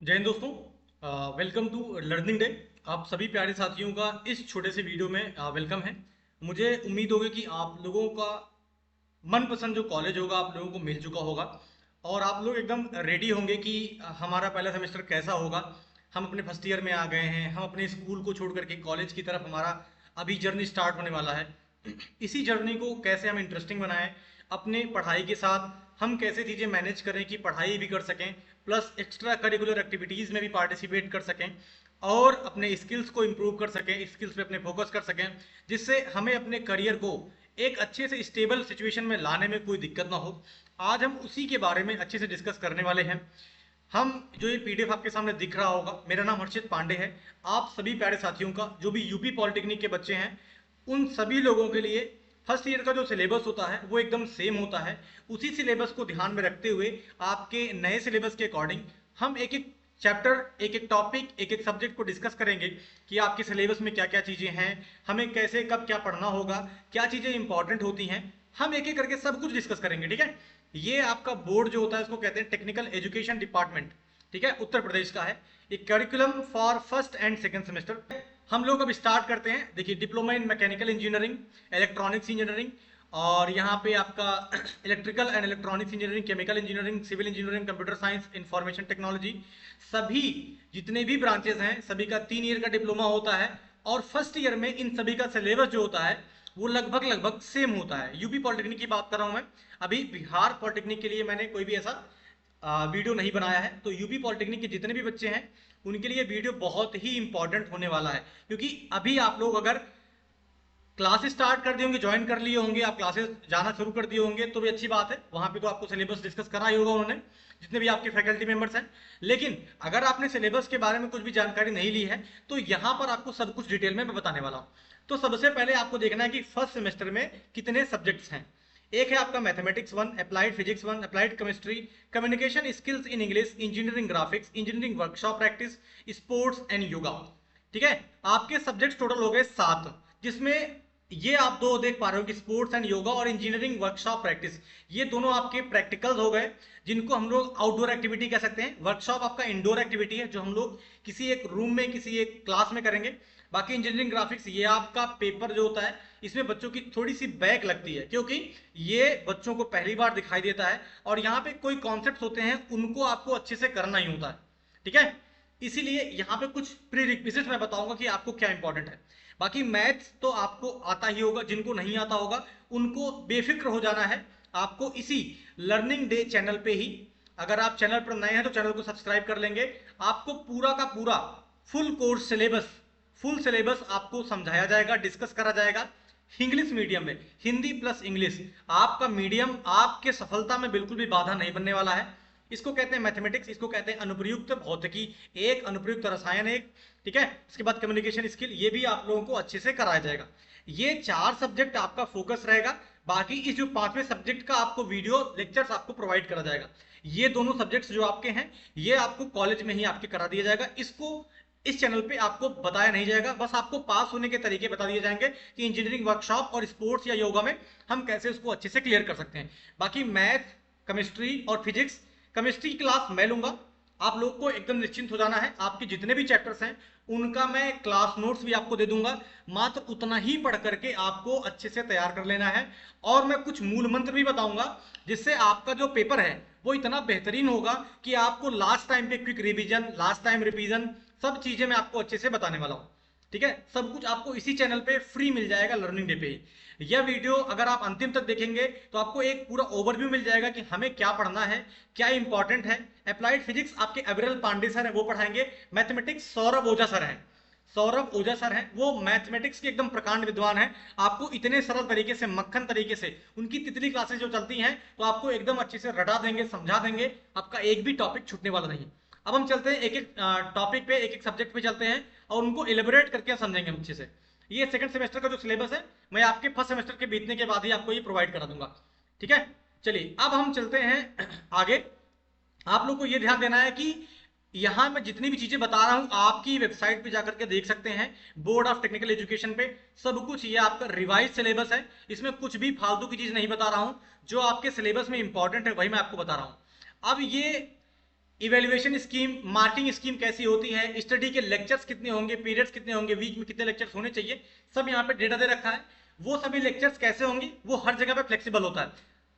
जय हिंद दोस्तों। Welcome to learning day. आप सभी प्यारे साथियों का इस छोटे से वीडियो में वेलकम है। मुझे उम्मीद होगी कि आप लोगों का मनपसंद जो कॉलेज होगा आप लोगों को मिल चुका होगा और आप लोग एकदम रेडी होंगे कि हमारा पहला सेमेस्टर कैसा होगा। हम अपने फर्स्ट ईयर में आ गए हैं, हम अपने स्कूल को छोड़ करके कॉलेज की तरफ हमारा अभी जर्नी स्टार्ट होने वाला है। इसी जर्नी को कैसे हम इंटरेस्टिंग बनाएं, अपने पढ़ाई के साथ हम कैसे चीज़ें मैनेज करें कि पढ़ाई भी कर सकें प्लस एक्स्ट्रा करिकुलर एक्टिविटीज़ में भी पार्टिसिपेट कर सकें और अपने स्किल्स को इम्प्रूव कर सकें, स्किल्स पे अपने फोकस कर सकें, जिससे हमें अपने करियर को एक अच्छे से स्टेबल सिचुएशन में लाने में कोई दिक्कत ना हो। आज हम उसी के बारे में अच्छे से डिस्कस करने वाले हैं। हम जो ये पीडीएफ आपके सामने दिख रहा होगा, मेरा नाम हर्षित पांडे है। आप सभी प्यारे साथियों का जो भी यूपी पॉलिटेक्निक के बच्चे हैं उन सभी लोगों के लिए फर्स्ट ईयर का जो सिलेबस होता है वो एकदम सेम होता है। उसी सिलेबस को ध्यान में रखते हुए आपके नए सिलेबस के अकॉर्डिंग हम एक एक चैप्टर, एक एक टॉपिक, एक एक सब्जेक्ट को डिस्कस करेंगे कि आपके सिलेबस में क्या क्या चीज़ें हैं, हमें कैसे कब क्या पढ़ना होगा, क्या चीज़ें इंपॉर्टेंट होती हैं। हम एक एक करके सब कुछ डिस्कस करेंगे, ठीक है। ये आपका बोर्ड जो होता है इसको कहते हैं टेक्निकल एजुकेशन डिपार्टमेंट, ठीक है, उत्तर प्रदेश का है। एक curriculum for first and second semester. हम लोग अब स्टार्ट करते हैं। देखिए, diploma in mechanical engineering, electronics engineering, और यहाँ पे आपका electrical and electronics engineering, chemical engineering, civil engineering, computer science, information technology, सभी जितने भी ब्रांचेस हैं सभी का 3 ईयर का डिप्लोमा होता है। और फर्स्ट ईयर में इन सभी का सिलेबस जो होता है वो लगभग लगभग सेम होता है। यूपी पॉलिटेक्निक की बात कर रहा हूँ मैं, अभी बिहार पॉलिटेक्निक के लिए मैंने कोई भी ऐसा वीडियो नहीं बनाया है। तो यूपी पॉलिटेक्निक के जितने भी बच्चे हैं उनके लिए वीडियो बहुत ही इंपॉर्टेंट होने वाला है, क्योंकि अभी आप लोग अगर क्लासेस स्टार्ट कर दिए होंगे, ज्वाइन कर लिए होंगे, आप क्लासेस जाना शुरू कर दिए होंगे तो भी अच्छी बात है। वहां पे तो आपको सिलेबस डिस्कस करा ही होगा उन्होंने, जितने भी आपके फैकल्टी मेंबर्स हैं। लेकिन अगर आपने सिलेबस के बारे में कुछ भी जानकारी नहीं ली है तो यहाँ पर आपको सब कुछ डिटेल में मैं बताने वाला हूँ। तो सबसे पहले आपको देखना है कि फर्स्ट सेमेस्टर में कितने सब्जेक्ट्स हैं। एक है आपका mathematics 1, applied physics 1, applied chemistry, communication skills in English, engineering graphics, engineering workshop practice, sports and yoga, ठीक है। आपके सब्जेक्ट्स टोटल हो गए 7, जिसमें ये आप दो देख पा रहे हो कि स्पोर्ट्स एंड योगा और इंजीनियरिंग वर्कशॉप प्रैक्टिस, ये दोनों आपके प्रैक्टिकल्स हो गए, जिनको हम लोग आउटडोर एक्टिविटी कह सकते हैं। वर्कशॉप आपका इंडोर एक्टिविटी है जो हम लोग किसी एक रूम में, किसी एक क्लास में करेंगे। बाकी इंजीनियरिंग ग्राफिक्स ये आपका पेपर जो होता है, इसमें बच्चों की थोड़ी सी बैक लगती है क्योंकि ये बच्चों को पहली बार दिखाई देता है और यहाँ पे कोई कॉन्सेप्ट होते हैं उनको आपको अच्छे से करना ही होता है, ठीक है। इसीलिए यहाँ पे कुछ प्री रिक्विजिट मैं बताऊंगा कि आपको क्या इंपॉर्टेंट है। बाकी मैथ्स तो आपको आता ही होगा, जिनको नहीं आता होगा उनको बेफिक्र हो जाना है। आपको इसी लर्निंग डे चैनल पे ही, अगर आप चैनल पर नए हैं तो चैनल को सब्सक्राइब कर लेंगे, आपको पूरा का पूरा full course syllabus, full syllabus आपको समझाया जाएगा, डिस्कस करा जाएगा इंग्लिश मीडियम में, हिंदी प्लस इंग्लिश। आपका मीडियम आपके सफलता में बिल्कुल भी बाधा नहीं बनने वाला है। इसको कहते हैं मैथमेटिक्स, इसको कहते हैं अनुप्रयुक्त भौतिकी एक, अनुप्रयुक्त रसायन एक, ठीक है। इसके बाद कम्युनिकेशन स्किल, ये भी आप लोगों को अच्छे से कराया जाएगा। ये 4 सब्जेक्ट आपका फोकस रहेगा। बाकी इस जो 5वें सब्जेक्ट का आपको वीडियो लेक्चर्स आपको प्रोवाइड करा जाएगा। ये दोनों सब्जेक्ट्स जो आपके हैं ये आपको कॉलेज में ही आपके करा दिया जाएगा। इसको इस चैनल पे आपको बताया नहीं जाएगा, बस आपको पास होने के तरीके बता दिए जाएंगे कि इंजीनियरिंग वर्कशॉप और स्पोर्ट्स या योगा में हम कैसे उसको अच्छे से क्लियर कर सकते हैं। बाकी मैथ, केमिस्ट्री और फिजिक्स, केमिस्ट्री की क्लास मैं लूंगा। आप लोग को एकदम निश्चिंत हो जाना है, आपके जितने भी चैप्टर्स हैं उनका मैं क्लास नोट्स भी आपको दे दूंगा। मात्र उतना ही पढ़ करके आपको अच्छे से तैयार कर लेना है। और मैं कुछ मूल मंत्र भी बताऊंगा जिससे आपका जो पेपर है वो इतना बेहतरीन होगा कि आपको लास्ट टाइम पे quick revision, last time revision, सब चीजें मैं आपको अच्छे से बताने वाला हूँ, ठीक है। सब कुछ आपको इसी चैनल पे फ्री मिल जाएगा, लर्निंग डे पे ही। यह वीडियो अगर आप अंतिम तक देखेंगे तो आपको एक पूरा ओवरव्यू मिल जाएगा कि हमें क्या पढ़ना है, क्या इंपॉर्टेंट है। अप्लाइड फिजिक्स आपके अविरल पांडे सर है, वो पढ़ाएंगे। मैथमेटिक्स सौरभ ओझा सर हैं, सौरभ ओझा सर हैं, वो मैथमेटिक्स के एकदम प्रकांड विद्वान हैं। आपको इतने सरल तरीके से, मक्खन तरीके से उनकी तितली क्लासेस जो चलती हैं तो आपको एकदम अच्छे से रटा देंगे, समझा देंगे, आपका एक भी टॉपिक छूटने वाला नहीं। अब हम चलते हैं एक एक टॉपिक पे, एक एक सब्जेक्ट पे चलते हैं और उनको एलिबोरेट करके समझेंगे अच्छे से। ये सेकंड सेमेस्टर का जो सिलेबस है मैं आपके फर्स्ट सेमेस्टर के बीतने के बाद ही आपको ये प्रोवाइड करा दूंगा, ठीक है। चलिए अब हम चलते हैं आगे। आप लोग को ये ध्यान देना है कि यहां मैं जितनी भी चीजें बता रहा हूं आपकी वेबसाइट पे जाकर के देख सकते हैं, बोर्ड ऑफ टेक्निकल एजुकेशन पे सब कुछ ये आपका रिवाइज सिलेबस है। इसमें कुछ भी फालतू की चीज नहीं बता रहा हूं, जो आपके सिलेबस में इंपॉर्टेंट है वही मैं आपको बता रहा हूं। अब ये इवेल्युएशन स्कीम, मार्किंग स्कीम कैसी होती है, स्टडी के लेक्चर्स कितने होंगे, पीरियड्स कितने होंगे, वीक में कितने लेक्चर्स होने चाहिए, सब यहाँ पे डेटा दे रखा है। वो सभी लेक्चर्स कैसे होंगे वो हर जगह पे फ्लेक्सिबल होता है,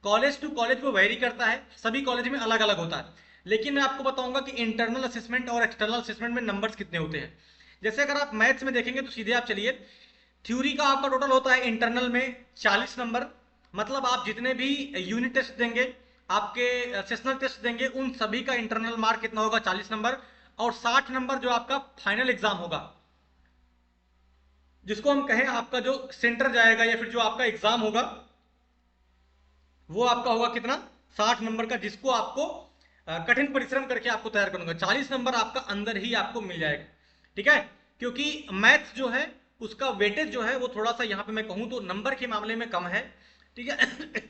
कॉलेज टू कॉलेज वो वेरी करता है, सभी कॉलेज में अलग अलग होता है। लेकिन मैं आपको बताऊंगा कि इंटरनल असेसमेंट और एक्सटर्नल असेसमेंट में नंबर्स कितने होते हैं। जैसे अगर आप मैथ्स में देखेंगे तो सीधे आप चलिए, थ्योरी का आपका टोटल होता है इंटरनल में 40 नंबर, मतलब आप जितने भी यूनिट टेस्ट देंगे, आपके सेशनल टेस्ट देंगे, उन सभी का इंटरनल मार्क कितना होगा, 40 नंबर। और 60 नंबर जो आपका फाइनल एग्जाम होगा, जिसको हम कहें आपका जो सेंटर जाएगा या फिर जो आपका एग्जाम होगा, वो आपका होगा कितना, 60 नंबर का, जिसको आपको कठिन परिश्रम करके आपको तैयार करना होगा। 40 नंबर आपका अंदर ही आपको मिल जाएगा, ठीक है। क्योंकि मैथ्स जो है उसका वेटेज जो है वो थोड़ा सा यहाँ पे मैं कहूँ तो नंबर के मामले में कम है, ठीक है।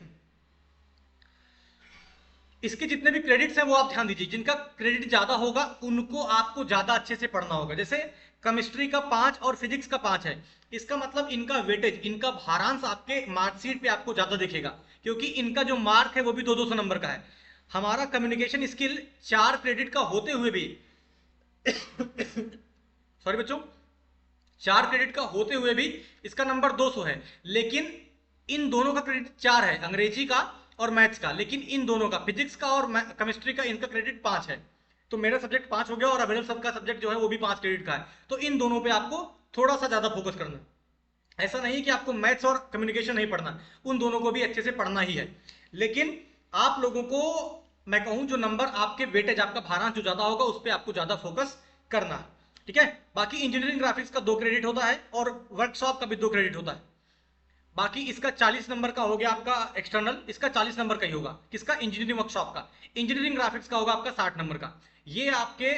इसके जितने भी क्रेडिट्स हैं वो आप ध्यान दीजिए, जिनका क्रेडिट ज्यादा होगा उनको आपको ज्यादा अच्छे से पढ़ना होगा। जैसे केमिस्ट्री का 5 और फिजिक्स का 5 है, इसका मतलब इनका वेटेज, इनका भारांश आपके मार्कशीट पे आपको ज्यादा दिखेगा, क्योंकि इनका जो मार्क है वो भी 200 नंबर का है। हमारा कम्युनिकेशन स्किल 4 क्रेडिट का होते हुए भी सॉरी बच्चों, 4 क्रेडिट का होते हुए भी इसका नंबर 200 है, लेकिन इन दोनों का क्रेडिट 4 है, अंग्रेजी का और मैथ्स का, लेकिन इन दोनों का, फिजिक्स का और केमिस्ट्री का, इनका क्रेडिट 5 है। तो मेरा सब्जेक्ट 5 हो गया और अभिनव सबका सब्जेक्ट जो है वो भी 5 क्रेडिट का है। तो इन दोनों पे आपको थोड़ा सा ज्यादा फोकस करना है। ऐसा नहीं कि आपको मैथ्स और कम्युनिकेशन नहीं पढ़ना, उन दोनों को भी अच्छे से पढ़ना ही है। लेकिन आप लोगों को मैं कहूं जो नंबर आपके वेटेज, आपका भारांश जो ज्यादा होगा उस पर आपको ज्यादा फोकस करना है, ठीक है। बाकी इंजीनियरिंग ग्राफिक्स का 2 क्रेडिट होता है और वर्कशॉप का भी 2 क्रेडिट होता है। बाकी इसका 40 नंबर का हो गया आपका एक्सटर्नल, इसका 40 नंबर का ही होगा, किसका, इंजीनियरिंग वर्कशॉप का। इंजीनियरिंग ग्राफिक्स का होगा आपका 60 नंबर का। ये आपके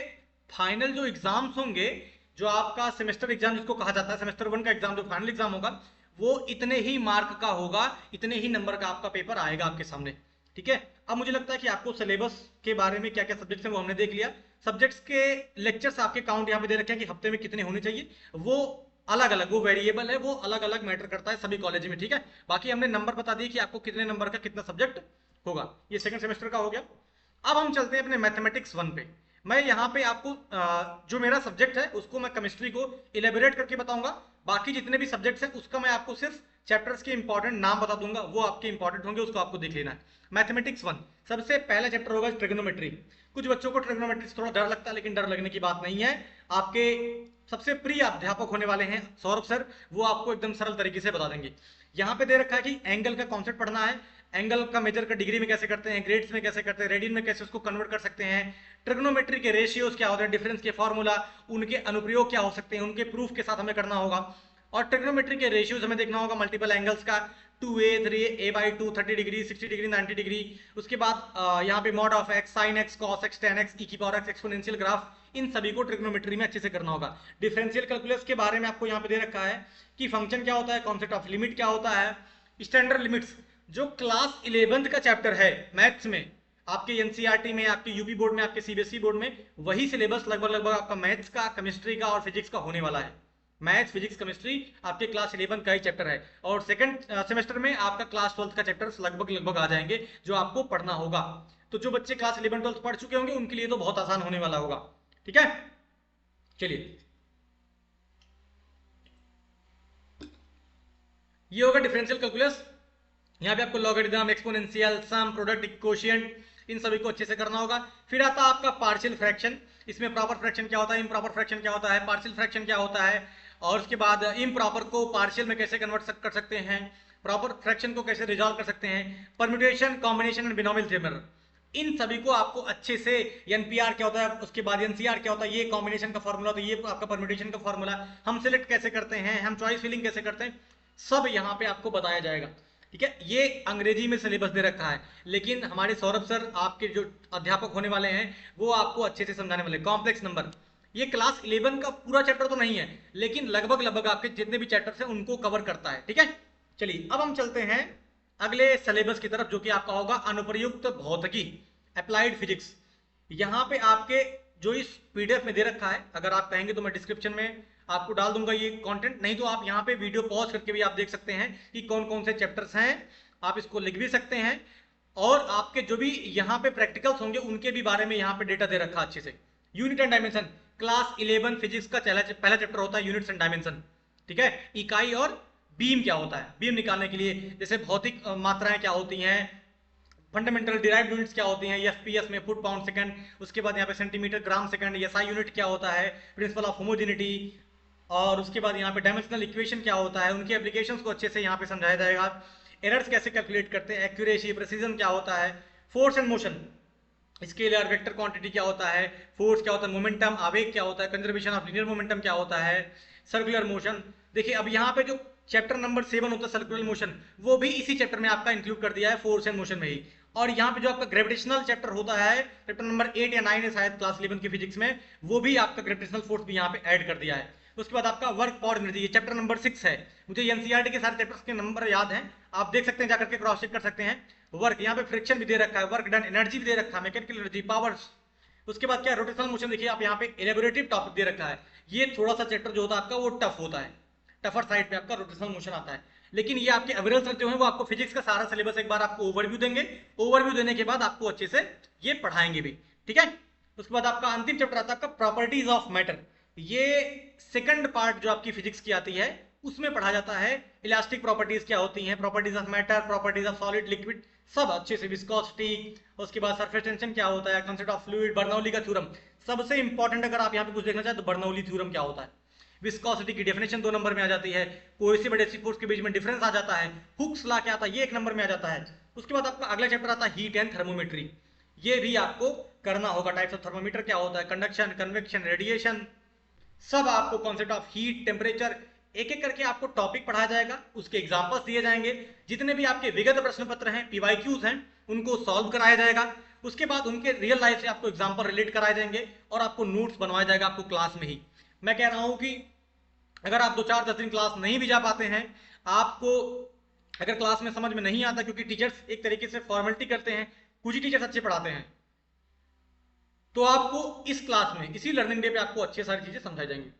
फाइनल जो एग्जाम्स होंगे, जो आपका सेमेस्टर एग्जाम जिसको कहा जाता है, सेमेस्टर 1 का एग्जाम जो फाइनल एग्जाम होगा, वो इतने ही मार्क का होगा, इतने ही नंबर का आपका पेपर आएगा आपके सामने, ठीक है। अब मुझे लगता है कि आपको सिलेबस के बारे में क्या क्या सब्जेक्ट्स हैं वो हमने देख लिया। सब्जेक्ट्स के लेक्चर्स आपके काउंट यहाँ पे दे रखे हैं कि हफ्ते में कितने होने चाहिए, वो अलग अलग, वो वेरिएबल है, वो अलग अलग मैटर करता है सभी कॉलेज में, ठीक है। बाकी हमने नंबर बता दिए कि आपको कितने नंबर का कितना सब्जेक्ट होगा, ये सेकंड सेमेस्टर का हो गया। अब हम चलते हैं अपने मैथमेटिक्स 1 पे। मैं यहाँ पे आपको जो मेरा सब्जेक्ट है उसको मैं केमिस्ट्री को इलेबोरेट करके बताऊंगा, बाकी जितने भी सब्जेक्ट्स हैं उसका मैं आपको सिर्फ चैप्टर्स के इंपॉर्टेंट नाम बता दूंगा, वो आपके इंपॉर्टेंट होंगे, उसको आपको देख लेना है। मैथमेटिक्स 1 सबसे पहला चैप्टर होगा ट्रिग्नोमेट्री। कुछ बच्चों को ट्रिग्नोमेट्री से थोड़ा डर लगता है, लेकिन डर लगने की बात नहीं है। आपके सबसे प्रिय अध्यापक होने वाले हैं सौरभ सर, वो आपको एकदम सरल तरीके से बता देंगे। यहाँ पे दे रखा है कि एंगल का कॉन्सेप्ट पढ़ना है, एंगल का मेजर का डिग्री में कैसे करते हैं, ग्रेड्स में कैसे करते हैं, रेडियन में कैसे उसको कन्वर्ट कर सकते हैं, ट्रिग्नोमेट्री के रेशियोज क्या होते हैं, डिफरेंस के फॉर्मूला, उनके अनुप्रयोग क्या हो सकते हैं, उनके प्रूफ के साथ हमें करना होगा। और ट्रिग्नोमेट्री के रेशियोज हमें देखना होगा मल्टीपल एंगल्स का, 2a 3a a/2 30 degree 60 degree 90 degree. उसके बाद यहाँ पे mod of x, sine x, cos x, tan x, e की पावर एक्स, एक्सपोनेंशियल ग्राफ, इन सभी को ट्रिग्नोमेट्री में अच्छे से करना होगा। डिफरेंशियल कैलकुलस के बारे में आपको यहाँ पे दे रखा है कि फंक्शन क्या होता है, कॉन्सेप्ट ऑफ लिमिट क्या होता है, स्टैंडर्ड लिमिट्स, जो क्लास 11th का चैप्टर है मैथ्स में, आपके एनसीईआरटी में, आपके यूपी बोर्ड में, आपके सीबीएसई बोर्ड में, वही सिलेबस लगभग लगभग आपका मैथ्स का, केमिस्ट्री का और फिजिक्स का होने वाला है। मैथ्स, फिजिक्स, केमिस्ट्री आपके क्लास 11 का ही चैप्टर है, और सेकंड सेमेस्टर में आपका क्लास 12 का चैप्टर लगभग लगभग आ जाएंगे जो आपको पढ़ना होगा। तो जो बच्चे क्लास 11 12 पढ़ चुके होंगे उनके लिए तो बहुत आसान होने वाला होगा, ठीक है। चलिए, ये होगा डिफरेंशियल कैलकुलस। यहाँ पे आपको लॉगरिथम, एक्सपोनेंशियल, सम, प्रोडक्ट, कोशिएंट, इन सभी को अच्छे से करना होगा। फिर आता है आपका पार्शियल फ्रैक्शन, इसमें प्रॉपर फ्रैक्शन क्या होता है, इम्प्रॉपर फ्रैक्शन क्या होता है, पार्शियल फ्रैक्शन क्या होता है, और उसके बाद इम्प्रॉपर को पार्शियल में कैसे कन्वर्ट कर सकते हैं, प्रॉपर फ्रैक्शन को कैसे रिजॉल्व कर सकते हैं, permutation, combination and binomial theorem, इन सभी को आपको अच्छे से, एनपीआर क्या होता है, उसके बाद एनसीआर क्या होता है, ये कॉम्बिनेशन का फॉर्मूला, तो ये आपका परम्यूटेशन का फॉर्मूला, हम सिलेक्ट कैसे करते हैं, हम चॉइस फिलिंग कैसे करते हैं, सब यहाँ पे आपको बताया जाएगा, ठीक है। ये अंग्रेजी में सिलेबस दे रखा है, लेकिन हमारे सौरभ सर आपके जो अध्यापक होने वाले हैं वो आपको अच्छे से समझाने वाले। कॉम्प्लेक्स नंबर, ये क्लास 11 का पूरा चैप्टर तो नहीं है, लेकिन लगभग लगभग आपके जितने भी चैप्टर्स हैं उनको कवर करता है, ठीक है। चलिए, अब हम चलते हैं अगले सिलेबस की तरफ, जो कि आपका होगा अनुप्रयुक्त भौतिकी, अप्लाइड फिजिक्स। यहाँ पे आपके जो इस पीडीएफ में दे रखा है, अगर आप कहेंगे तो मैं डिस्क्रिप्शन में आपको डाल दूंगा ये कंटेंट, नहीं तो आप यहाँ पे वीडियो पॉज करके भी आप देख सकते हैं कि कौन कौन से चैप्टर्स हैं, आप इसको लिख भी सकते हैं। और आपके जो भी यहाँ पे प्रैक्टिकल्स होंगे उनके भी बारे में यहाँ पे डेटा दे रखा अच्छे से। Unit and dimension, class 11 physics का पहला चैप्टर होता है यूनिट्स एंड डायमेंशन, ठीक है। इकाई और बीम क्या होता है, बीम निकालने के लिए जैसे भौतिक मात्राएं क्या होती हैं, फंडामेंटल डिराइव्ड यूनिट्स क्या होती हैं, एफपीएस में फुट पाउंड सेकंड, उसके बाद यहाँ पे centimetre gram second, SI unit क्या होता है, प्रिंसिपल ऑफ होमोजेनिटी, और उसके बाद यहाँ पे डायमेंशनल इक्वेशन क्या होता है, उनके एप्लीकेशंस को अच्छे से यहाँ पे समझाया जाएगा। एरर्स कैसे कैलकुलेट करते हैं, एक्यूरेसी, प्रिसीजन क्या होता है, force and motion, scalar vector quantity क्या होता है, फोर्स क्या होता है, मोमेंटम आवेग क्या होता है, कंजर्वेशन ऑफ लीनियर मोमेंटम क्या होता है, सर्कुलर मोशन। देखिए अब यहाँ पे जो चैप्टर नंबर 7 होता है सर्कुलर मोशन, वो भी इसी चैप्टर में आपका इंक्लूड कर दिया है फोर्स एंड मोशन में ही। और यहाँ पे जो आपका ग्रेविटेशनल चैप्टर होता है, चैप्टर नंबर 8 या 9 है शायद क्लास 11 की फिजिक्स में, वो भी आपका ग्रेविटेशनल फोर्स भी यहाँ पे ऐड कर दिया है। उसके बाद आपका वर्क पावर एनर्जी, ये चैप्टर नंबर 6 है। मुझे एनसीईआरटी के सारे चैप्टर्स के नंबर याद हैं, आप देख सकते हैं जाकर के क्रॉस चेक कर सकते हैं। वर्क, यहाँ पे फ्रिक्शन भी दे रखा है, वर्क डन, एनर्जी भी दे रखा है, मैकेनिकल एनर्जी, पावर्स। उसके बाद क्या, रोटेशनल मोशन, देखिए आप यहाँ पे एलेबोरेटिव टॉपिक दे रखा है। ये थोड़ा सा चैप्टर जो होता है आपका वो टफ होता है, टफर साइड पे आपका रोटेशनल मोशन आता है। लेकिन ये आपके अविरल सर जो है वो आपको फिजिक्स का सारा सिलेबस एक बार आपको ओवरव्यू देंगे, ओवरव्यू देने के बाद आपको अच्छे से ये पढ़ाएंगे भी, ठीक है। उसके बाद आपका अंतिम चैप्टर आता है आपका प्रॉपर्टीज ऑफ मैटर। ये सेकंड पार्ट जो आपकी फिजिक्स की आती है उसमें पढ़ा जाता है इलास्टिक प्रॉपर्टीज क्या होती हैं, properties of matter, properties of solid liquid, सब अच्छे से, विस्कोसिटी, उसके बाद सरफेस टेंशन क्या होता है, कांसेप्ट ऑफ फ्लूइड, बर्नौली का थ्योरम। सबसे इंपॉर्टेंट अगर आप यहाँ पे कुछ देखना चाहें तो बर्नौली थ्योरम क्या होता है, विस्कोसिटी की डेफिनेशन 2 नंबर में आ जाती है, कोहेसिव एडहेसिव फोर्स के बीच में डिफरेंस आ जाता है, हुक्स लॉ क्या आता है ये 1 नंबर में आ जाता है। उसके बाद आपका अगला चैप्टर आता है हीट एंड थर्मोमेट्री, ये भी आपको करना होगा। टाइप्स ऑफ थर्मोमीटर क्या होता है, कंडक्शन, कन्वेक्शन, रेडिएशन, सब आपको कॉन्सेप्ट ऑफ हीट, टेम्परेचर, एक एक करके आपको टॉपिक पढ़ाया जाएगा, उसके एग्जांपल्स दिए जाएंगे। जितने भी आपके विगत प्रश्न पत्र हैं, पीवाईक्यूज हैं, उनको सॉल्व कराया जाएगा। उसके बाद उनके रियल लाइफ से आपको एग्जांपल रिलेट कराए जाएंगे और आपको नोट्स बनवाया जाएगा आपको क्लास में ही। मैं कह रहा हूं कि अगर आप 2-4-10 दिन क्लास नहीं भी जा पाते हैं, आपको अगर क्लास में समझ में नहीं आता, क्योंकि टीचर्स एक तरीके से फॉर्मेलिटी करते हैं, कुछ ही टीचर्स अच्छे पढ़ाते हैं, तो आपको इस क्लास में, इसी लर्निंग डे पे आपको अच्छी सारी चीजें समझाई जाएंगी।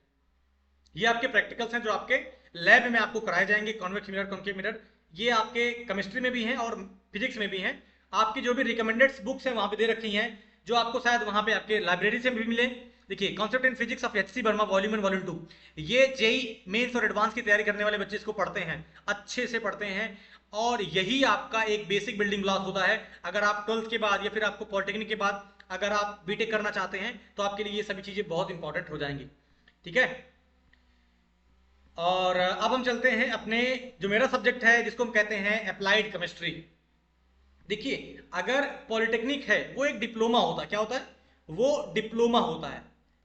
ये आपके प्रैक्टिकल्स हैं जो आपके लैब में आपको कराए जाएंगे, कॉन्वेक्स मिरर, कॉन्केव मिरर, ये आपके केमिस्ट्री में भी हैं और फिजिक्स में भी हैं। आपकी जो भी रिकमेंडेड बुक्स हैं वहां पे दे रखी हैं, जो आपको शायद वहां पे आपके लाइब्रेरी से भी मिले। देखिए concept in physics of HC Verma volume 1 volume 2, ये जेई मेंस और एडवांस की तैयारी करने वाले बच्चे इसको पढ़ते हैं, अच्छे से पढ़ते हैं, और यही आपका एक बेसिक बिल्डिंग ब्लॉक होता है। अगर आप 12th के बाद या फिर आपको पॉलिटेक्निक के बाद अगर आप बीटेक करना चाहते हैं तो आपके लिए ये सभी चीजें बहुत इंपॉर्टेंट हो जाएंगी, ठीक है। और अब हम चलते हैं अपने जो मेरा सब्जेक्ट है जिसको हम कहते हैं अप्लाइड केमिस्ट्री। देखिए अगर पॉलिटेक्निक है वो एक डिप्लोमा होता है, क्या होता है, वो डिप्लोमा होता है,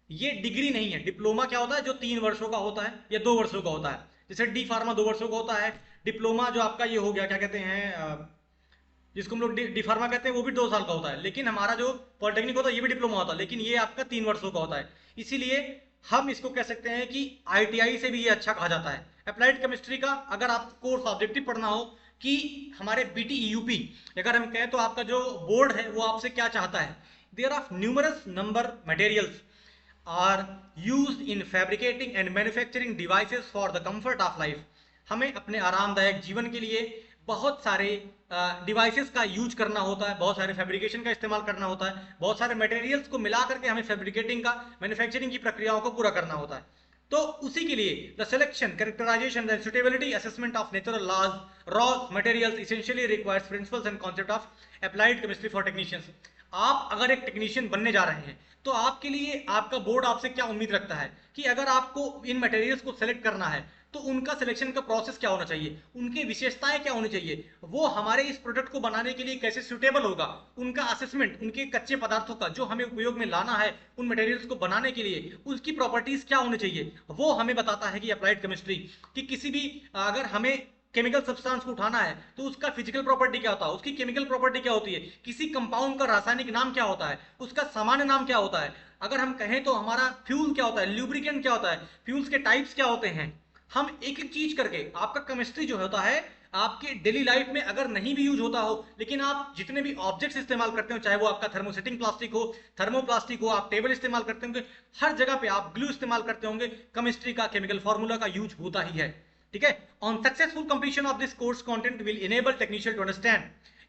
ये डिग्री नहीं है। डिप्लोमा क्या होता है, जो 3 वर्षों का होता है या 2 वर्षों का होता है, जैसे डी फार्मा 2 वर्षों का होता है। डिप्लोमा जो आपका ये हो गया, क्या कहते हैं, जिसको हम लोग डी फार्मा कहते हैं, वो भी 2 साल का होता है। लेकिन हमारा जो पॉलिटेक्निक होता है ये भी डिप्लोमा होता है, लेकिन ये आपका 3 वर्षों का होता है। इसीलिए हम इसको कह सकते हैं कि आईटीआई से भी ये अच्छा कहा जाता है। अप्लाइड केमिस्ट्री का अगर आपको कोर्स ऑब्जेक्टिव पढ़ना हो कि हमारे बीटीईयूपी अगर हम कहें तो आपका जो बोर्ड है वो आपसे क्या चाहता है, there are numerous number materials are used in fabricating and manufacturing devices for the comfort of life. हमें अपने आरामदायक जीवन के लिए बहुत सारे डिवाइसेस का यूज करना होता है, बहुत सारे फैब्रिकेशन का इस्तेमाल करना होता है, बहुत सारे मटेरियल्स को मिला करके हमें फैब्रिकेटिंग का, मैन्युफैक्चरिंग की प्रक्रियाओं को पूरा करना होता है। तो उसी के लिए the selection, characterisation and suitability assessment of natural laws, raw materials essentially requires principles and concept of applied chemistry for technicians. आप अगर एक टेक्नीशियन बनने जा रहे हैं तो आपके लिए आपका बोर्ड आपसे क्या उम्मीद रखता है कि अगर आपको इन मटेरियल्स को सेलेक्ट करना है तो उनका सिलेक्शन का प्रोसेस क्या होना चाहिए, उनकी विशेषताएं क्या होनी चाहिए, वो हमारे इस प्रोडक्ट को बनाने के लिए कैसे सुटेबल होगा, उनका असेसमेंट, उनके कच्चे पदार्थों का जो हमें उपयोग में लाना है उन मटेरियल्स को बनाने के लिए उसकी प्रॉपर्टीज क्या होनी चाहिए, वो हमें बताता है कि अप्लाइड केमिस्ट्री कि किसी भी अगर हमें केमिकल सब्सटेंस को उठाना है तो उसका फिजिकल प्रॉपर्टी क्या होता है, उसकी केमिकल प्रॉपर्टी क्या होती है, किसी कंपाउंड का रासायनिक नाम क्या होता है, उसका सामान्य नाम क्या होता है। अगर हम कहें तो हमारा फ्यूल क्या होता है, ल्यूब्रिकेंट क्या होता है, फ्यूल्स के टाइप्स क्या होते हैं। हम एक एक चीज करके, आपका केमिस्ट्री जो होता है आपके डेली लाइफ में अगर नहीं भी यूज होता हो, लेकिन आप जितने भी ऑब्जेक्ट्स इस्तेमाल करते हो, चाहे वो आपका थर्मोसेटिंग प्लास्टिक हो, थर्मोप्लास्टिक हो, आप टेबल इस्तेमाल करते होंगे, हर जगह पे आप ग्लू इस्तेमाल करते होंगे, केमिस्ट्री का केमिकल फॉर्मूला का यूज होता ही है, ठीक है। On successful completion of this course content will enable technician to understand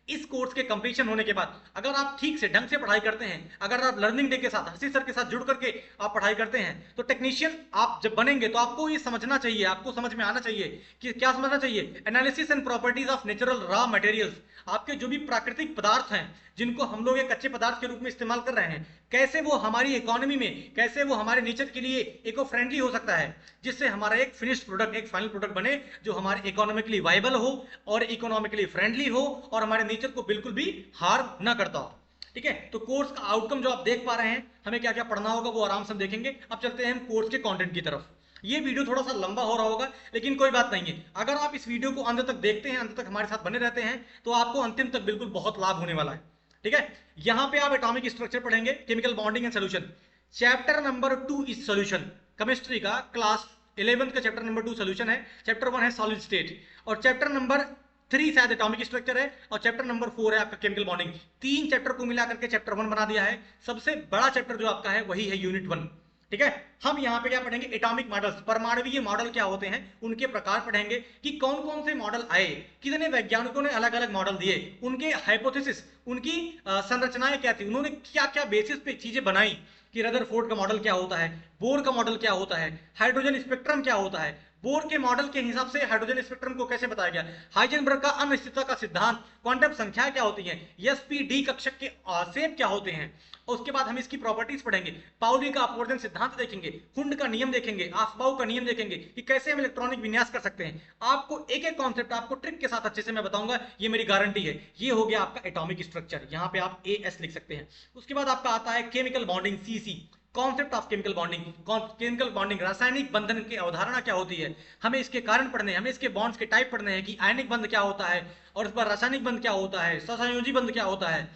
इस कोर्स के कंप्लीशन होने के बाद अगर आप ठीक से ढंग से पढ़ाई करते हैं, अगर आप लर्निंग डे के साथ हर्षित सर के साथ जुड़ करके आप पढ़ाई करते हैं, तो टेक्नीशियन आप जब बनेंगे तो आपको ये समझना चाहिए, आपको समझ में आना चाहिए कि क्या समझना चाहिए, analysis and properties of natural raw materials. आपके जो भी प्राकृतिक पदार्थ हैं जिनको हम लोग एक कच्चे पदार्थ के रूप में इस्तेमाल कर रहे हैं, कैसे वो हमारी इकोनॉमी में, कैसे वो हमारे नेचर के लिए इको फ्रेंडली हो सकता है, जिससे हमारा एक फिनिश्ड प्रोडक्ट, एक फाइनल प्रोडक्ट बने जो हमारे इकोनॉमिकली वाइबल हो और इकोनॉमिकली फ्रेंडली हो और हमारे नेचर को बिल्कुल भी हार्म ना करता हो। ठीक है, तो कोर्स का आउटकम जो आप देख पा रहे हैं, हमें क्या क्या पढ़ना होगा वो आराम से हम देखेंगे। अब चलते हैं हम कोर्स के कंटेंट की तरफ। ये वीडियो थोड़ा सा लंबा हो रहा होगा, लेकिन कोई बात नहीं है। अगर आप इस वीडियो को अंत तक देखते हैं, अंत तक हमारे साथ बने रहते हैं, तो आपको अंतिम तक बिल्कुल बहुत लाभ होने वाला है। ठीक है, यहां पे आप एटॉमिक स्ट्रक्चर पढ़ेंगे, chemical bonding and solution. Chapter number 2 is solution. Chemistry का क्लास 11th का चैप्टर नंबर 2 सोल्यूशन है। चैप्टर 1 है सॉलिड स्टेट, और चैप्टर नंबर 3 शायद एटॉमिक स्ट्रक्चर है, और चैप्टर नंबर 4 है आपका केमिकल बॉन्डिंग। 3 चैप्टर को मिला करके चैप्टर 1 बना दिया है। सबसे बड़ा चैप्टर जो आपका है वही है यूनिट 1। ठीक है, हम यहाँ पे क्या पढ़ेंगे, एटॉमिक मॉडल्स, परमाणुवीय मॉडल क्या होते हैं, उनके प्रकार पढ़ेंगे कि कौन कौन से मॉडल आए, कितने वैज्ञानिकों ने अलग अलग मॉडल दिए, उनके हाइपोथेसिस, उनकी संरचनाएं क्या थी, उन्होंने क्या क्या बेसिस पे चीजें बनाई, कि रदरफोर्ड का मॉडल क्या होता है, बोर का मॉडल क्या होता है, हाइड्रोजन स्पेक्ट्रम क्या होता है, बोर के मॉडल के हिसाब से हाइड्रोजन स्पेक्ट्रम को कैसे बताया गया, हाइजेनबर्ग का अनिश्चितता का सिद्धांत, क्वांटम संख्या क्या होती है, एसपीडी कक्षक के शेप क्या होते हैं। और उसके बाद हम इसकी प्रॉपर्टीज पढ़ेंगे, पाउली का अपवर्जन सिद्धांत देखेंगे, कुंड का नियम देखेंगे, आफबाउ का नियम देखेंगे कि कैसे हम इलेक्ट्रॉनिक विन्यास कर सकते हैं। आपको एक एक कॉन्सेप्ट आपको ट्रिक के साथ अच्छे से मैं बताऊंगा, ये मेरी गारंटी है। ये हो गया आपका एटॉमिक स्ट्रक्चर, यहाँ पे आप एएस लिख सकते हैं। उसके बाद आपका आता है chemical bonding, CC, concept of chemical bonding. Chemical bonding, रासायनिक बंधन की अवधारणा क्या होती है, हमें इसके कारण पढ़ने हैं, हमें इसके बॉन्ड्स के टाइप पढ़ने हैं कि आयनिक बंध क्या होता है, और उस पर रासायनिक बंध क्या होता है, सहसंयोजी बंध क्या होता है।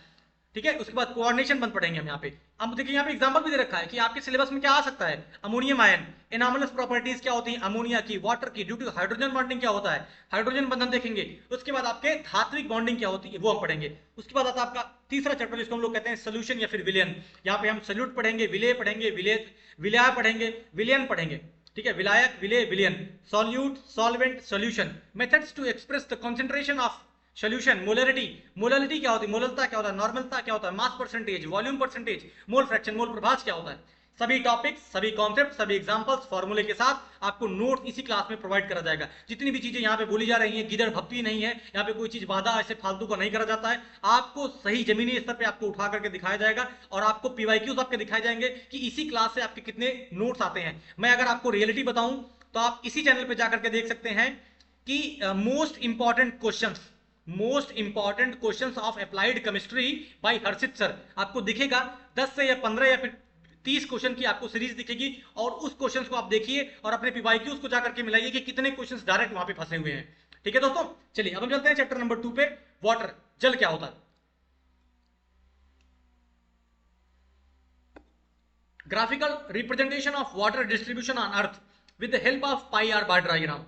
ठीक है, उसके बाद कोऑर्डिनेशन बंध पढ़ेंगे हम यहाँ पे। अब देखिए यहाँ पे एग्जांपल भी दे रखा है कि आपके सिलेबस में क्या आ सकता है, अमोनियम आयन, एनॉमलस प्रॉपर्टीज क्या होती है अमोनिया की, वाटर की, ड्यू टू हाइड्रोजन बॉन्डिंग क्या होता है, हाइड्रोजन बंधन देखेंगे। उसके बाद आपके धात्विक बॉन्डिंग क्या होती है वो हम पढ़ेंगे। उसके बाद आता है आपका तीसरा चैप्टर जिसको हम लोग कहते हैं सोल्यूशन या फिर विलयन। यहाँ पे हम सल्यूट पढ़ेंगे, विलय पढ़ेंगे, विलय पढ़ेंगे, विलयन पढ़ेंगे। ठीक है, विलायक, विलय, विलयन, solute, solvent, solution, methods to express the concentration of solution, molarity, molarity क्या होती है, मोललता क्या होता है, नॉर्मलता क्या होता है, mass percentage, volume percentage, mole fraction, mole प्रभाज क्या होता है। सभी टॉपिक्स, सभी कॉन्सेप्ट, सभी एग्जांपल्स, फॉर्मूले के साथ आपको नोट इसी क्लास में प्रोवाइड करा जाएगा। जितनी भी चीजें यहाँ पे बोली जा रही हैं, गिदड़ भक्ति नहीं है, यहाँ पे कोई चीज वादा ऐसे फालतू का नहीं करा जाता है। आपको सही जमीनी स्तर पे आपको उठा करके दिखाया जाएगा, और आपको पीवाईक्यूज आपके दिखाए जाएंगे कि इसी क्लास से आपके कितने नोट्स आते हैं। मैं अगर आपको रियलिटी बताऊं तो आप इसी चैनल पे जाकर के देख सकते हैं कि most important questions of applied chemistry bye Harshit sir, आपको दिखेगा 10 से या 15 या फिर 30 क्वेश्चन की आपको सीरीज दिखेगी, और उस क्वेश्चंस को आप देखिए और अपने पीवाईक्यूज को जाकर के मिलाइए कि कितने क्वेश्चंस डायरेक्ट वहां पे फंसे हुए हैं। ठीक है दोस्तों, चलिए अब हम चलते हैं चैप्टर नंबर 2 पे, वाटर, जल क्या होता है। Graphical representation of water distribution on earth with the help of pi are bar diagram.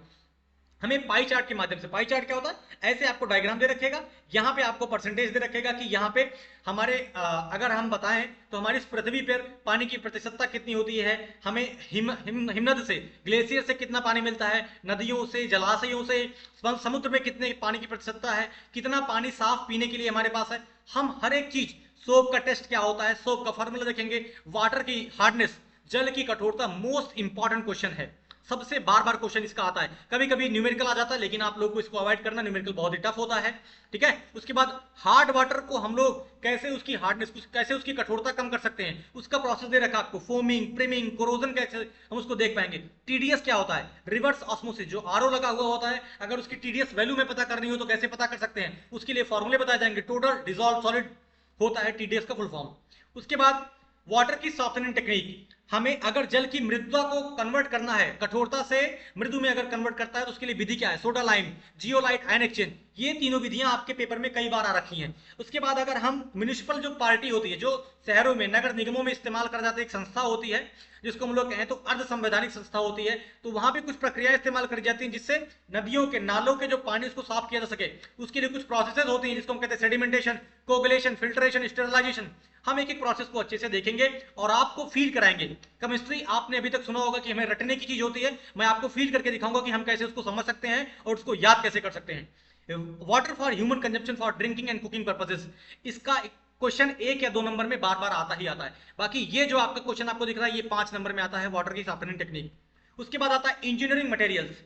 हमें पाई चार्ट के माध्यम से, पाई चार्ट क्या होता है, ऐसे आपको डायग्राम दे रखेगा, यहाँ पे आपको परसेंटेज दे रखेगा कि यहाँ पे हमारे अगर हम बताएं तो हमारी इस पृथ्वी पर पानी की प्रतिशतता कितनी होती है, हमें हिमनद से, ग्लेशियर से कितना पानी मिलता है, नदियों से, जलाशयों से, समुद्र में कितने पानी की प्रतिशतता है, कितना पानी साफ पीने के लिए हमारे पास है। हम हर एक चीज, सोप का टेस्ट क्या होता है, सोप का फॉर्मूला देखेंगे, वाटर की हार्डनेस, जल की कठोरता, मोस्ट इंपॉर्टेंट क्वेश्चन है, सबसे बार बार क्वेश्चन इसका आता है। कभी कभी न्यूमेरिकल आ जाता है, लेकिन आप लोग को इसको अवॉइड करना, न्यूमेरिकल बहुत ही टफ होता है। ठीक है, उसके बाद हार्ड वाटर को हम लोग कैसे उसकी हार्डनेस, कैसे उसकी कठोरता कम कर सकते हैं, उसका प्रोसेस दे रखा आपको, फोमिंग, प्रिमिंग, कोरोजन, कैसे हम उसको देख पाएंगे। टीडीएस क्या होता है, रिवर्स ऑस्मोसिस, जो आरओ लगा हुआ होता है, अगर उसकी टीडीएस वैल्यू में पता करनी हो तो कैसे पता कर सकते हैं, उसके लिए फॉर्मूले बताए जाएंगे। टोटल डिसॉल्व सॉलिड होता है टीडीएस का फुल फॉर्म। उसके बाद वाटर की सॉफ्टनिंग टेक्निक, हमें अगर जल की मृदुता को कन्वर्ट करना है, कठोरता से मृदु में अगर कन्वर्ट करता है तो उसके लिए विधि क्या है, soda lime, zeolite, ion exchange. ये तीनों विधियां आपके पेपर में कई बार आ रखी हैं। उसके बाद अगर हम म्युनिसिपल जो पार्टी होती है, जो शहरों में, नगर निगमों में इस्तेमाल कर जाते, एक संस्था होती है जिसको हम लोग कहें तो अर्ध संवैधानिक संस्था होती है, तो वहां पे कुछ प्रक्रिया इस्तेमाल करी जाती है जिससे नदियों के, नालों के जो पानी उसको साफ किया जा सके। उसके लिए कुछ प्रोसेसेस होती हैं जिसको हम कहते हैं सेडिमेंटेशन, कोगुलेशन, फिल्ट्रेशन, स्टेरिलाइजेशन। हम एक एक प्रोसेस को अच्छे से देखेंगे और आपको फील कराएंगे। केमिस्ट्री आपने अभी तक सुना होगा कि हमें रटने की चीज होती है, मैं आपको फील करके दिखाऊंगा कि हम कैसे उसको समझ सकते हैं और उसको याद कैसे कर सकते हैं। Water for human consumption for drinking and cooking purposes, इसका क्वेश्चन 1 या 2 नंबर में बार बार आता ही आता है। बाकी ये जो आपका क्वेश्चन आपको दिख रहा है ये 5 नंबर में आता है, वाटर की सॉफ्टनिंग टेक्निक। उसके बाद आता है इंजीनियरिंग मटेरियल्स।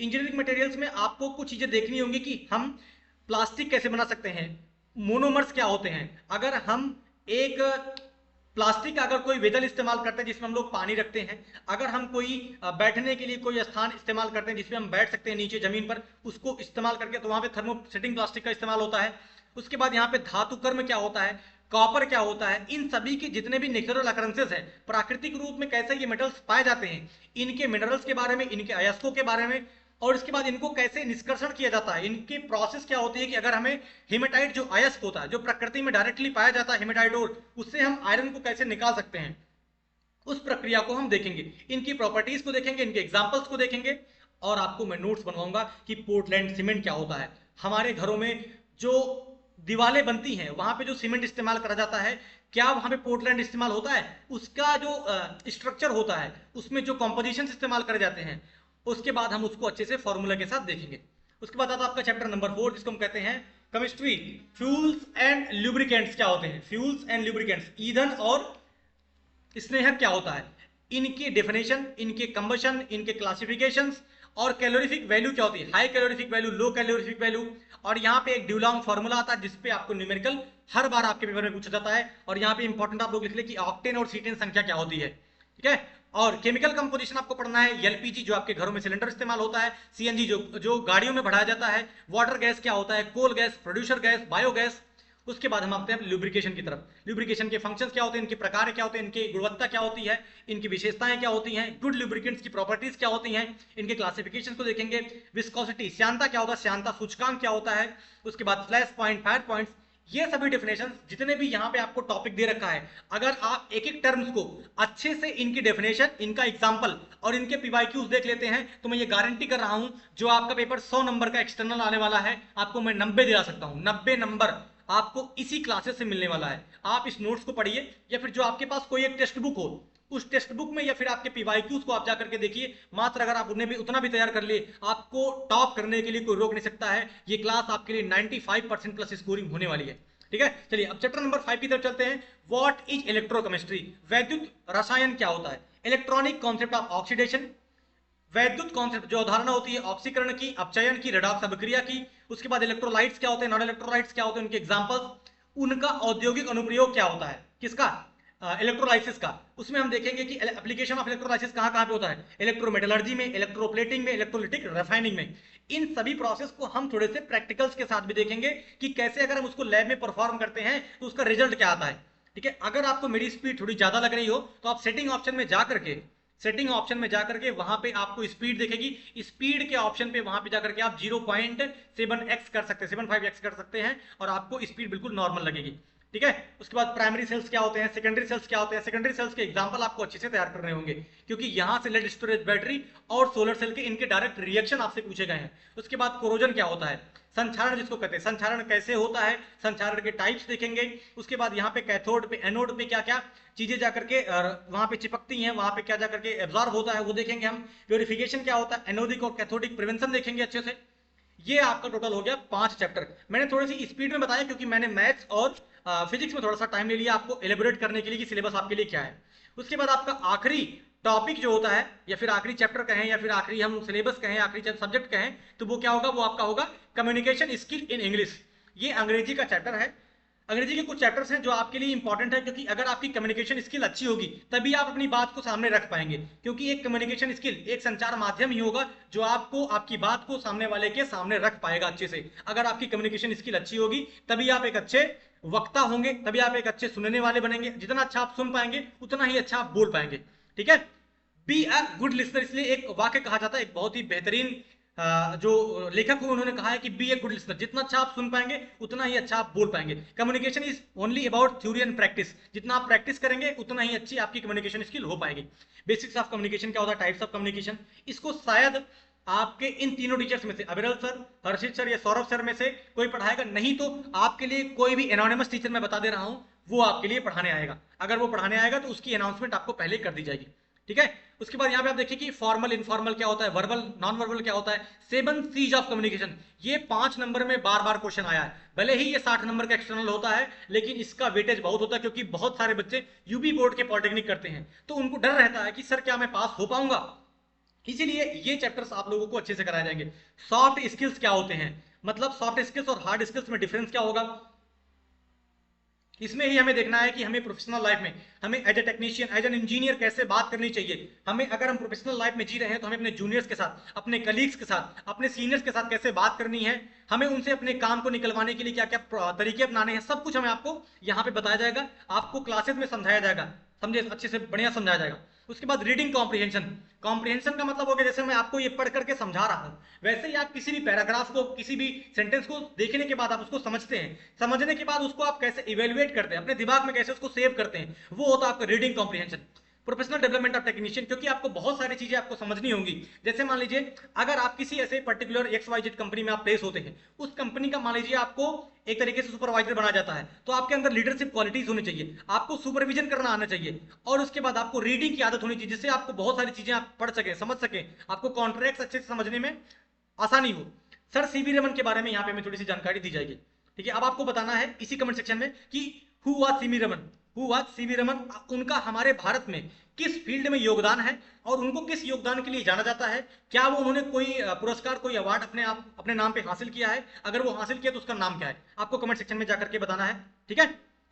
इंजीनियरिंग मटेरियल्स में आपको कुछ चीजें देखनी होंगी कि हम प्लास्टिक कैसे बना सकते हैं, मोनोमर्स क्या होते हैं। अगर हम एक प्लास्टिक अगर कोई वेसल इस्तेमाल करते हैं जिसमें हम लोग पानी रखते हैं, अगर हम कोई बैठने के लिए कोई स्थान इस्तेमाल करते हैं जिसमें हम बैठ सकते हैं नीचे जमीन पर, उसको इस्तेमाल करके, तो वहां पे थर्मोसेटिंग प्लास्टिक का इस्तेमाल होता है। उसके बाद यहाँ पे धातु कर्म क्या होता है, कॉपर क्या होता है, इन सभी के जितने भी नेचुरल अकरेंसेस हैं, प्राकृतिक रूप में कैसे ये मेटल्स पाए जाते हैं, इनके मिनरल्स के बारे में, इनके अयस्कों के बारे में, और इसके बाद इनको कैसे निष्कर्षण किया जाता है, इनकी प्रोसेस क्या होती है कि अगर हमें हेमेटाइट जो अयस्क होता है, जो प्रकृति में डायरेक्टली पाया जाता है हेमेटाइट, और उससे हम आयरन को कैसे निकाल सकते हैं, उस प्रक्रिया को हम देखेंगे, इनकी प्रॉपर्टीज को देखेंगे, इनके एग्जांपल्स को देखेंगे। और आपको मैं नोट्स बनवाऊंगा कि पोर्टलैंड सीमेंट क्या होता है। हमारे घरों में जो दीवारें बनती हैं वहां पे जो सीमेंट इस्तेमाल करा जाता है, क्या वहां पे पोर्टलैंड इस्तेमाल होता है, उसका जो स्ट्रक्चर होता है, उसमें जो कॉम्पोजिशन इस्तेमाल करे जाते हैं, उसके बाद हम उसको अच्छे से फॉर्मूला के साथ देखेंगे। उसके बाद आता है आपका चैप्टर नंबर 4 जिसको हम कहते हैं केमिस्ट्री। फ्यूल्स एंड ल्यूब्रिकेंट्स क्या होते हैं, फ्यूल्स एंड ल्यूब्रिकेंट्स, ईंधन और स्नेहक क्या होता है, इनकी डेफिनेशन, इनके कंबशन, इनके क्लासिफिकेशंस, और कैलोरीफिक वैल्यू क्या होती है, हाई कैलोरीफिक वैल्यू, लो कैलोरीफिक वैल्यू। और यहाँ पे एक ड्यूलॉन्ग फॉर्मूला आता है जिसपे आपको न्यूमेरिकल हर बार आपके पेपर में पूछा जाता है, और यहाँ पे इंपॉर्टेंट आप लोग लिख ले कि ऑक्टेन और सीटेन संख्या क्या होती है, ठीक है। और केमिकल कंपोजिशन आपको पढ़ना है, एलपीजी जो आपके घरों में सिलेंडर इस्तेमाल होता है, सीएनजी जो गाड़ियों में बढ़ाया जाता है, वाटर गैस क्या होता है, coal gas, producer gas, biogas. उसके बाद हम आते हैं लुब्रिकेशन की तरफ। लुब्रिकेशन के फंक्शंस क्या होते हैं, इनके प्रकार क्या होते हैं, इनकी गुणवत्ता क्या होती है, इनकी विशेषताएं क्या होती हैं, गुड लुब्रिकेंट्स की प्रॉपर्टीज क्या होती हैं, इनके क्लासिफिकेशन को देखेंगे। विस्कोसिटी, श्यानता क्या होता है, श्यानता सूचकांक क्या होता है। उसके बाद फ्लैश पॉइंट, फायर पॉइंट्स, ये सभी डेफिनेशन जितने भी यहाँ पे आपको टॉपिक दे रखा है, अगर आप एक एक टर्म्स को अच्छे से इनकी डेफिनेशन, इनका एग्जांपल और इनके पीवाईक्यूज देख लेते हैं, तो मैं ये गारंटी कर रहा हूं जो आपका पेपर 100 नंबर का एक्सटर्नल आने वाला है, आपको मैं 90 दिला सकता हूं। 90 नंबर आपको इसी क्लासेस से मिलने वाला है। आप इस नोट्स को पढ़िए, या फिर जो आपके पास कोई एक टेक्स्ट बुक हो, उस टेक्स्ट बुक में या फिर आपके पीवाईक्यूज को आप जाकर के देखिए। मात्र अगर आप उन्हें भी उतना भी तैयार कर लिए, आपको टॉप करने के लिए कोई रोक नहीं सकता है। ये क्लास आपके लिए 95% प्लस स्कोरिंग होने वाली है, ठीक है। चलिए अब चैप्टर नंबर 5 की तरफ चलते हैं। व्हाट इज इलेक्ट्रोकेमिस्ट्री, वैद्युत रसायन क्या होता है। इलेक्ट्रॉनिक कॉन्सेप्ट ऑफ ऑक्सीडेशन, वैद्युत कॉन्सेप्ट जो अवधारणा होती है ऑक्सीकरण की, अपचयन की, रेडॉक्स अभिक्रिया की। उसके बाद इलेक्ट्रोलाइट्स क्या होते हैं, नॉन इलेक्ट्रोलाइट्स क्या होते हैं, उनके एग्जांपल्स, उनका औद्योगिक अनुप्रयोग क्या होता है, किसका, इलेक्ट्रोलाइसिस का। उसमें हम देखेंगे कि एप्लीकेशन ऑफ इलेक्ट्रोलाइसिस कहां कहां पे होता है, इलेक्ट्रोमेटलर्जी में, इलेक्ट्रोप्लेटिंग में, इलेक्ट्रोलिटिक रिफाइनिंग में। इन सभी प्रोसेस को हम थोड़े से प्रैक्टिकल्स के साथ भी देखेंगे कि कैसे अगर हम उसको लैब में परफॉर्म करते हैं तो उसका रिजल्ट क्या आता है, ठीक है। अगर आपको मेरी स्पीड थोड़ी ज्यादा लग रही हो तो आप सेटिंग ऑप्शन में जाकर के, सेटिंग ऑप्शन में जाकर के वहां पे आपको स्पीड दिखेगी, स्पीड के ऑप्शन पे वहां पे जाकर के आप 0.7x कर सकते हैं, 75x कर सकते हैं, और आपको स्पीड बिल्कुल नॉर्मल लगेगी, ठीक है। उसके बाद प्राइमरी सेल्स क्या होते हैं, सेकेंडरी सेल्स क्या होते हैं। सेकेंडरी सेल्स के एग्जांपल आपको अच्छे से तैयार करने होंगे, क्योंकि यहां से लेड स्टोरेज बैटरी और सोलर सेल के इनके डायरेक्ट रिएक्शन आपसे पूछे गए हैं। उसके बाद कोरोजन क्या होता है, संचारण जिसको कहते हैं, संचारण कैसे होता है, संचारण के टाइप्स देखेंगे। उसके बाद यहाँ पे कैथोड पे, एनोड पे क्या क्या चीजें जाकर के वहां पे चिपकती हैं, वहां पे क्या जाकर के एब्जॉर्ब होता है वो देखेंगे हम। प्योरिफिकेशन क्या होता है, एनोडिक और कैथोडिक प्रिवेंशन देखेंगे अच्छे से। ये आपका टोटल हो गया 5 चैप्टर। मैंने थोड़ी सी स्पीड में बताया क्योंकि मैंने मैथ्स और फिजिक्स में थोड़ा सा टाइम ले लिया आपको एलेबोरेट करने के लिए कि सिलेबस आपके लिए क्या है। उसके बाद आपका आखिरी टॉपिक जो होता है, या फिर आखिरी चैप्टर कहें, या फिर आखिरी हम सिलेबस कहें, आखिरी सब्जेक्ट कहें, तो वो क्या होगा, वो आपका होगा कम्युनिकेशन स्किल इन इंग्लिश। ये अंग्रेजी का चैप्टर है। अंग्रेजी के कुछ चैप्टर्स हैं जो आपके लिए इंपॉर्टेंट है, क्योंकि अगर आपकी कम्युनिकेशन स्किल अच्छी होगी तभी आप अपनी बात को सामने रख पाएंगे। क्योंकि एक कम्युनिकेशन स्किल एक संचार माध्यम ही होगा जो आपको आपकी बात को सामने वाले के सामने रख पाएगा अच्छे से। अगर आपकी कम्युनिकेशन स्किल अच्छी होगी तभी आप एक अच्छे वक्ता होंगे, तभी आप एक अच्छे सुनने वाले बनेंगे। जितना अच्छा आप सुन पाएंगे उतना ही अच्छा आप बोल पाएंगे, ठीक है। बी अ गुड लिसनर, इसलिए एक वाक्य कहा जाता है, एक बहुत ही बेहतरीन जो लेखक हुए उन्होंने कहा है कि बी ए गुड लिसनर, जितना अच्छा आप सुन पाएंगे उतना ही अच्छा आप बोल पाएंगे। Communication is only about theory and practice, जितना आप प्रैक्टिस करेंगे उतना ही अच्छी आपकी कम्युनिकेशन स्किल हो पाएगी। बेसिक्स ऑफ कम्युनिकेशन क्या होता है, टाइप्स ऑफ कम्युनिकेशन, इसको शायद आपके इन तीनों टीचर्स में से अविरल सर, हर्षित सर या सौरभ सर में से कोई पढ़ाएगा, नहीं तो आपके लिए कोई भी एनोनिमस टीचर मैं बता दे रहा हूं वो आपके लिए पढ़ाने आएगा। अगर वो पढ़ाने आएगा तो उसकी अनाउंसमेंट आपको पहले कर दी जाएगी, ठीक है। उसके बाद यहाँ पे आप देखिए कि फॉर्मल इनफॉर्मल क्या होता है, वर्बल नॉन वर्बल क्या होता है, 7 सीज ऑफ कम्युनिकेशन, ये 5 नंबर में बार बार क्वेश्चन आया है। भले ही ये 60 नंबर का एक्सटर्नल होता है, लेकिन इसका वेटेज बहुत होता है, क्योंकि बहुत सारे बच्चे यूपी बोर्ड के पॉलिटेक्निक करते हैं, तो उनको डर रहता है कि सर क्या मैं पास हो पाऊंगा। इसीलिए ये चैप्टर्स आप लोगों को अच्छे से कराए जाएंगे। सॉफ्ट स्किल्स क्या होते हैं, मतलब सॉफ्ट स्किल्स और हार्ड स्किल्स में डिफरेंस क्या होगा, इसमें ही हमें देखना है कि हमें प्रोफेशनल लाइफ में हमें as a technician, as an engineer कैसे बात करनी चाहिए। हमें अगर हम प्रोफेशनल लाइफ में जी रहे हैं तो हमें अपने जूनियर्स के साथ, अपने कलीग्स के साथ, अपने सीनियर्स के साथ कैसे बात करनी है, हमें उनसे अपने काम को निकलवाने के लिए क्या क्या तरीके अपनाने हैं, सब कुछ हमें आपको यहाँ पे बताया जाएगा, आपको क्लासेस में समझाया जाएगा, समझे, अच्छे से बढ़िया समझाया जाएगा। उसके बाद रीडिंग कॉम्प्रिहेंशन, कॉम्प्रिहेंशन का मतलब हो गया जैसे मैं आपको ये पढ़ करके समझा रहा हूं, वैसे ही आप किसी भी पैराग्राफ को, किसी भी सेंटेंस को देखने के बाद आप उसको समझते हैं, समझने के बाद उसको आप कैसे इवेल्युएट करते हैं, अपने दिमाग में कैसे उसको सेव करते हैं, वो होता है आपका reading comprehension. Professional development of technician, क्योंकि आपको बहुत सारी चीजें आपको समझनी होंगी। जैसे मान लीजिए अगर आप किसी ऐसे पर्टिकुलर XYZ कंपनी में आप प्लेस होते हैं, उस कंपनी का मान लीजिए आपको एक तरीके से सुपरवाइजर बनाया जाता है, तो आपके अंदर लीडरशिप क्वालिटीज होनी चाहिए, आपको सुपरविजन करना आना चाहिए, और उसके बाद आपको रीडिंग की आदत होनी चाहिए, जिससे आपको बहुत सारी चीजें आप पढ़ सके, समझ सके, आपको कॉन्ट्रैक्ट अच्छे से समझने में आसानी हो। सर सीवी रमन के बारे में यहाँ पे हमें थोड़ी सी जानकारी दी जाएगी, ठीक है। अब आपको बताना है इसी कमेंट सेक्शन में कि who was CV Raman, who was CV Raman, उनका हमारे भारत में किस फील्ड में योगदान है, और उनको किस योगदान के लिए जाना जाता है, क्या वो उन्होंने कोई पुरस्कार, कोई अवार्ड अपने नाम पे हासिल किया है, अगर वो हासिल किया तो उसका नाम क्या है, आपको कमेंट सेक्शन में जाकर के बताना है, ठीक है।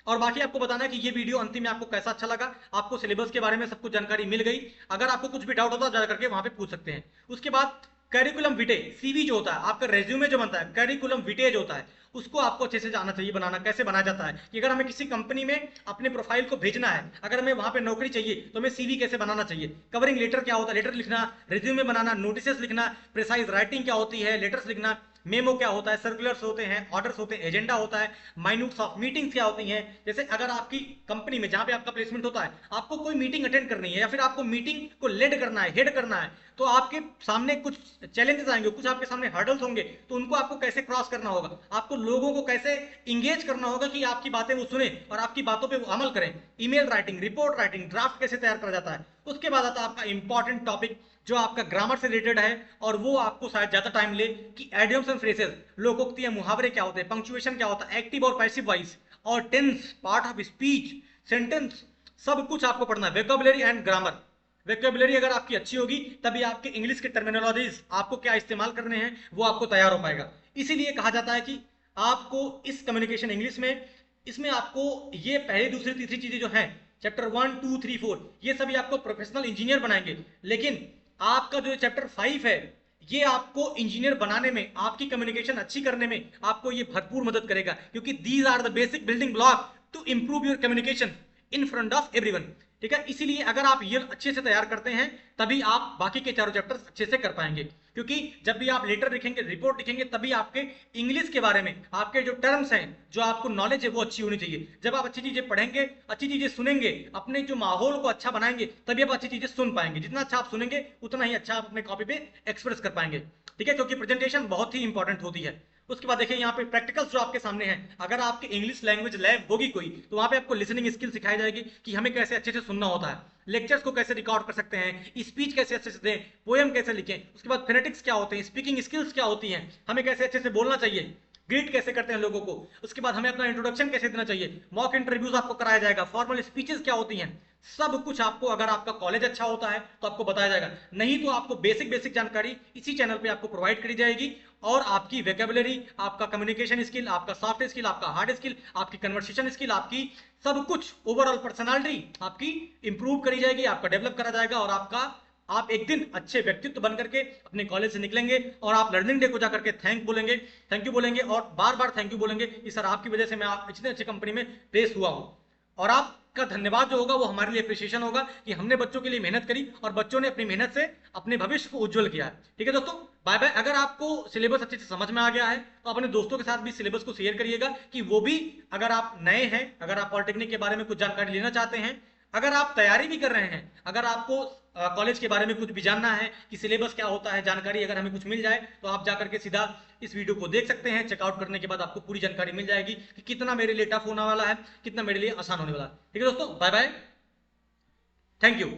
और बाकी आपको बताना है कि ये वीडियो अंतिम में आपको कैसा अच्छा लगा, आपको सिलेबस के बारे में सब कुछ जानकारी मिल गई, अगर आपको कुछ भी डाउट होता है जाकर के वहां पे पूछ सकते हैं। उसके बाद करिकुलम विटे, सीवी जो होता है आपका रेज्यूमे जो बनता है, करिकुलम विटे जो होता है, उसको आपको अच्छे से जानना चाहिए बनाना, कैसे बनाया जाता है, कि अगर हमें किसी कंपनी में अपने प्रोफाइल को भेजना है, अगर हमें वहां पे नौकरी चाहिए तो हमें सीवी कैसे बनाना चाहिए, कवरिंग लेटर क्या होता है, लेटर लिखना, रेज्यूमे बनाना, नोटिसेस लिखना, प्रिसाइज राइटिंग क्या होती है, लेटर्स लिखना, मेमो क्या होता है, सर्कुलर्स होते हैं, ऑर्डर्स होते हैं, एजेंडा होता है, माइन्यूट्स ऑफ मीटिंग्स क्या होती हैं। जैसे अगर आपकी कंपनी में जहां पे आपका प्लेसमेंट होता है, आपको कोई मीटिंग अटेंड करनी है, या फिर आपको मीटिंग को लीड करना है, हेड करना है, तो आपके सामने कुछ चैलेंजेस आएंगे, कुछ आपके सामने हर्डल्स होंगे, तो उनको आपको कैसे क्रॉस करना होगा, आपको लोगों को कैसे इंगेज करना होगा कि आपकी बातें वो सुने और आपकी बातों पे वो अमल करें। Email writing, report writing, draft कैसे तैयार करा जाता है। उसके बाद आता है आपका इंपॉर्टेंट टॉपिक जो आपका ग्रामर से रिलेटेड है, और वो आपको शायद ज्यादा टाइम ले, कि एडियम्स एंड फ्रेजेस, लोकोक्तियां, मुहावरे क्या होते हैं, पंक्चुएशन क्या होता है, एक्टिव और पैसिव वॉइस, और tense, part of speech, sentence, सब कुछ आपको पढ़ना है। वेकोबुलरी एंड ग्रामर, वेकोबुलरी अगर आपकी अच्छी होगी तभी आपके इंग्लिश के टर्मिनोलॉजीज, आपको क्या इस्तेमाल करने हैं वो आपको तैयार हो पाएगा। इसीलिए कहा जाता है कि आपको इस कम्युनिकेशन इंग्लिश में, इसमें आपको ये पहली दूसरी तीसरी चीजें जो हैं, चैप्टर 1 2 3 4, ये सभी आपको प्रोफेशनल इंजीनियर बनाएंगे, लेकिन आपका जो चैप्टर 5 है, ये आपको इंजीनियर बनाने में, आपकी कम्युनिकेशन अच्छी करने में आपको ये भरपूर मदद करेगा, क्योंकि these are the basic building block to improve your communication in front of everyone, ठीक है। इसीलिए अगर आप ये अच्छे से तैयार करते हैं तभी आप बाकी के चारों चैप्टर्स अच्छे से कर पाएंगे, क्योंकि जब भी आप लेटर लिखेंगे, रिपोर्ट लिखेंगे, तभी आपके इंग्लिश के बारे में, आपके जो टर्म्स हैं, जो आपको नॉलेज है, वो अच्छी होनी चाहिए। जब आप अच्छी चीजें पढ़ेंगे, अच्छी चीजें सुनेंगे, अपने जो माहौल को अच्छा बनाएंगे, तभी आप अच्छी चीजें सुन पाएंगे। जितना अच्छा आप सुनेंगे उतना ही अच्छा आप अपने कॉपी पे एक्सप्रेस कर पाएंगे, ठीक है, क्योंकि प्रेजेंटेशन बहुत ही इंपॉर्टेंट होती है। उसके बाद देखिए यहाँ पे प्रैक्टिकल्स जो आपके सामने हैं, अगर आपकी इंग्लिश लैंग्वेज लैब होगी कोई, तो वहां पे आपको लिसनिंग स्किल सिखाई जाएगी कि हमें कैसे अच्छे से सुनना होता है, लेक्चर्स को कैसे रिकॉर्ड कर सकते हैं, स्पीच कैसे अच्छे से दें, पोएम कैसे लिखें, उसके बाद फोनेटिक्स क्या होते हैं, स्पीकिंग स्किल्स क्या होती हैं, हमें कैसे अच्छे से बोलना चाहिए, ग्रीट कैसे करते हैं लोगों को, उसके बाद हमें अपना इंट्रोडक्शन कैसे देना चाहिए, मॉक इंटरव्यूज आपको कराया जाएगा, फॉर्मल स्पीचेस क्या होती हैं, सब कुछ आपको, अगर आपका कॉलेज अच्छा होता है तो आपको बताया जाएगा, नहीं तो आपको बेसिक बेसिक जानकारी इसी चैनल पे आपको प्रोवाइड करी जाएगी, और आपकी वेकेबुलरी, आपका कम्युनिकेशन स्किल, आपका सॉफ्ट स्किल, आपका हार्ड स्किल, आपकी कन्वर्सेशन स्किल, आपकी सब कुछ ओवरऑल पर्सनालिटी आपकी इंप्रूव करी जाएगी, आपका डेवलप करा जाएगा, और आप एक दिन अच्छे व्यक्तित्व बन करके अपने कॉलेज से निकलेंगे, और आप लर्निंग डे को जाकर के थैंक यू बोलेंगे, और बार बार थैंक यू बोलेंगे कि सर आपकी वजह से मैं आप इतने अच्छे कंपनी में प्लेस हुआ हूं, और आपका धन्यवाद जो होगा वो हमारे लिए अप्रिसिएशन होगा कि हमने बच्चों के लिए मेहनत करी और बच्चों ने अपनी मेहनत से अपने भविष्य को उज्जवल किया है। ठीक है दोस्तों, बाय बाय। अगर आपको सिलेबस अच्छे से समझ में आ गया है तो अपने दोस्तों के साथ भी सिलेबस को शेयर करिएगा कि वो भी, अगर आप नए हैं, अगर आप पॉलिटेक्निक के बारे में कुछ जानकारी लेना चाहते हैं, अगर आप तैयारी भी कर रहे हैं, अगर आपको कॉलेज के बारे में कुछ भी जानना है कि सिलेबस क्या होता है, जानकारी अगर हमें कुछ मिल जाए, तो आप जाकर के सीधा इस वीडियो को देख सकते हैं। चेकआउट करने के बाद आपको पूरी जानकारी मिल जाएगी कि कितना मेरे लिए टफ होने वाला है, कितना मेरे लिए आसान होने वाला है। ठीक है दोस्तों, बाय बाय, थैंक यू।